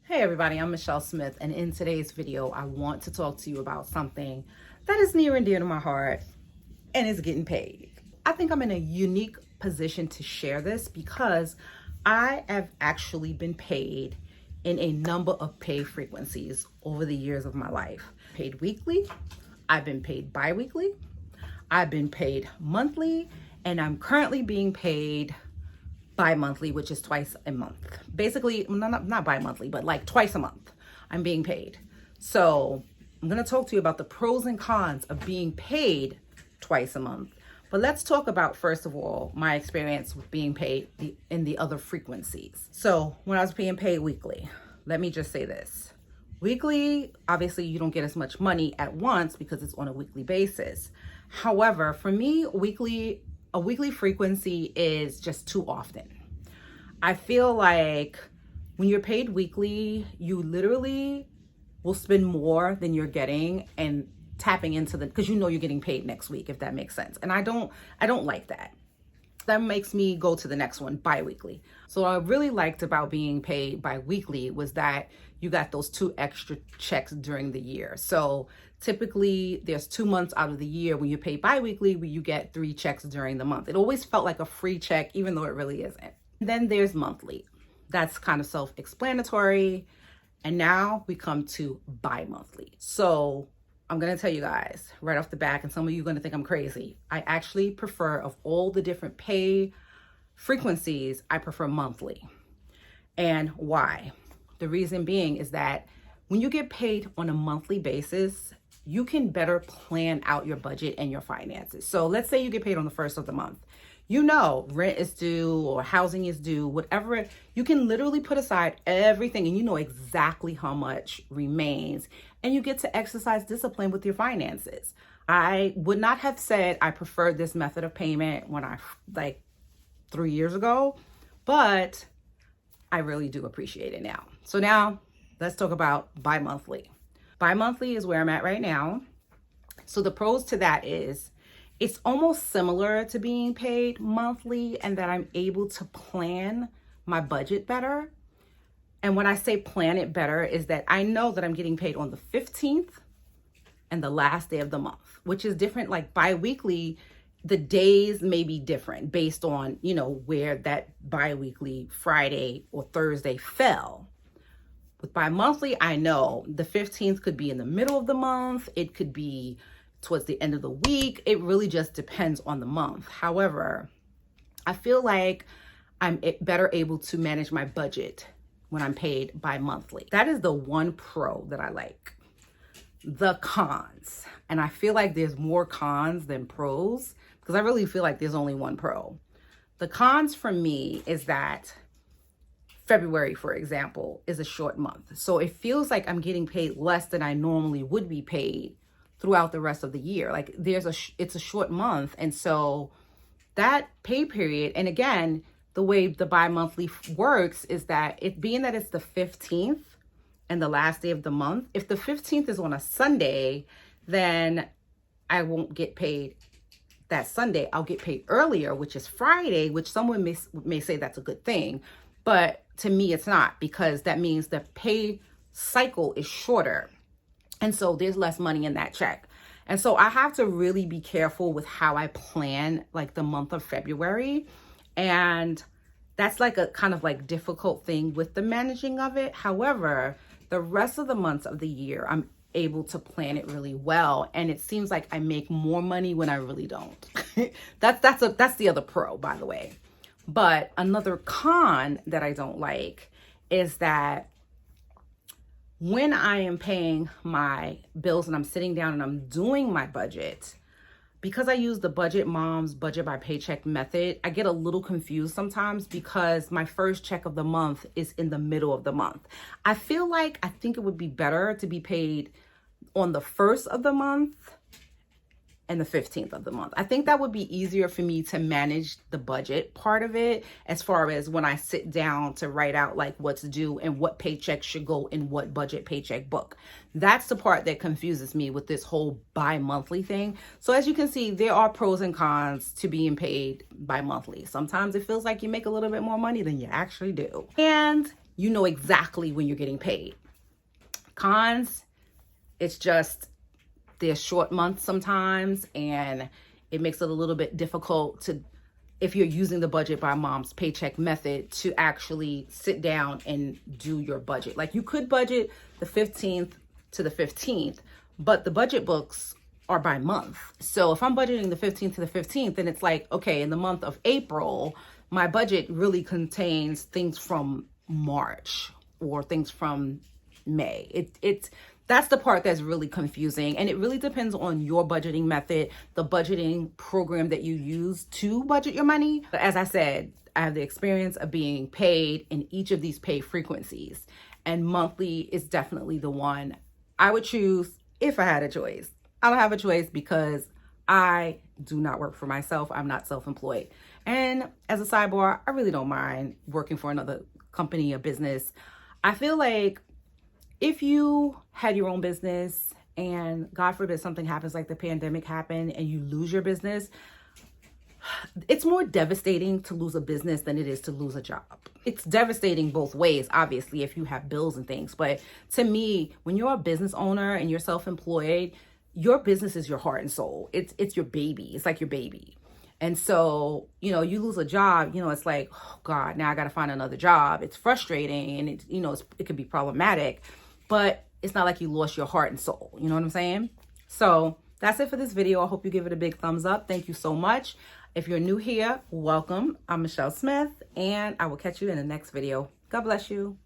Hey everybody, I'm Michelle Smith, and in today's video, I want to talk to you about something that is near and dear to my heart, and is getting paid. I think I'm in a unique position to share this because I have actually been paid in a number of pay frequencies over the years of my life. Paid weekly, I've been paid bi-weekly, I've been paid monthly, and I'm currently being paid bi-monthly, which is twice a month. Basically, not bi-monthly, but like twice a month I'm being paid. So I'm going to talk to you about the pros and cons of being paid twice a month. But let's talk about, first of all, my experience with being paid in the other frequencies. So when I was being paid weekly, let me just say this. Weekly, obviously you don't get as much money at once because it's on a weekly basis. However, for me, a weekly frequency is just too often. I feel like when you're paid weekly, you literally will spend more than you're getting and tapping into because you know you're getting paid next week, if that makes sense. And I don't like that. That makes me go to the next one, bi-weekly. So what I really liked about being paid bi-weekly was that you got those 2 extra checks during the year. So typically there's 2 months out of the year when you're paid bi-weekly where you get 3 checks during the month. It always felt like a free check, even though it really isn't. Then there's monthly. That's kind of self-explanatory. And now we come to bi-monthly. So I'm going to tell you guys right off the back, and some of you are going to think I'm crazy. I actually prefer, of all the different pay frequencies, I prefer monthly. And why? The reason being is that when you get paid on a monthly basis, you can better plan out your budget and your finances. So let's say you get paid on the first of the month. You know, rent is due or housing is due, whatever. You can literally put aside everything and you know exactly how much remains, and you get to exercise discipline with your finances. I would not have said I preferred this method of payment when like 3 years ago, but I really do appreciate it now. So now let's talk about bi-monthly. Bi-monthly is where I'm at right now. So the pros to that is it's almost similar to being paid monthly, and that I'm able to plan my budget better. And when I say plan it better is that I know that I'm getting paid on the 15th and the last day of the month, which is different. Like bi-weekly, the days may be different based on, you know, where that bi-weekly Friday or Thursday fell. With bi-monthly, I know the 15th could be in the middle of the month. It could be towards the end of the week. It really just depends on the month. However, I feel like I'm better able to manage my budget when I'm paid bi-monthly. That is the one pro that I like. The cons, and I feel like there's more cons than pros because I really feel like there's only one pro. The cons for me is that February, for example, is a short month. So it feels like I'm getting paid less than I normally would be paid throughout the rest of the year. Like it's a short month. And so that pay period, and again, the way the bi-monthly works is that being that it's the 15th and the last day of the month, if the 15th is on a Sunday, then I won't get paid that Sunday. I'll get paid earlier, which is Friday, which someone may say that's a good thing. But to me, it's not, because that means the pay cycle is shorter. And so there's less money in that check. And so I have to really be careful with how I plan like the month of February. And that's like a kind of like difficult thing with the managing of it. However, the rest of the months of the year, I'm able to plan it really well. And it seems like I make more money when I really don't. That's the other pro, by the way. But another con that I don't like is that when I am paying my bills and I'm sitting down and I'm doing my budget, because I use the Budget Mom's budget by paycheck method, I get a little confused sometimes because my first check of the month is in the middle of the month. I think it would be better to be paid on the 1st of the month and the 15th of the month. I think that would be easier for me to manage the budget part of it, as far as when I sit down to write out like what's due and what paycheck should go in what budget paycheck book. That's the part that confuses me with this whole bi-monthly thing. So as you can see, there are pros and cons to being paid bi-monthly. Sometimes it feels like you make a little bit more money than you actually do. And you know exactly when you're getting paid. Cons, it's just there's short months sometimes, and it makes it a little bit difficult to, if you're using the budget by mom's paycheck method, to actually sit down and do your budget. Like, you could budget the 15th to the 15th, but the budget books are by month. So if I'm budgeting the 15th to the 15th, then it's like, okay, in the month of April, my budget really contains things from March or things from May. That's the part that's really confusing, and it really depends on your budgeting method, the budgeting program that you use to budget your money. But as I said, I have the experience of being paid in each of these pay frequencies, and monthly is definitely the one I would choose if I had a choice. I don't have a choice because I do not work for myself. I'm not self-employed. And as a sidebar, I really don't mind working for another company or business. I feel like if you had your own business and God forbid something happens like the pandemic happened and you lose your business, it's more devastating to lose a business than it is to lose a job. It's devastating both ways, obviously, if you have bills and things. But to me, when you're a business owner and you're self-employed, your business is your heart and soul. It's your baby. It's like your baby. And so, you lose a job, it's like, oh God, now I got to find another job. It's frustrating, and it could be problematic, but it's not like you lost your heart and soul. You know what I'm saying? So that's it for this video. I hope you give it a big thumbs up. Thank you so much. If you're new here, welcome. I'm Michelle Smith, and I will catch you in the next video. God bless you.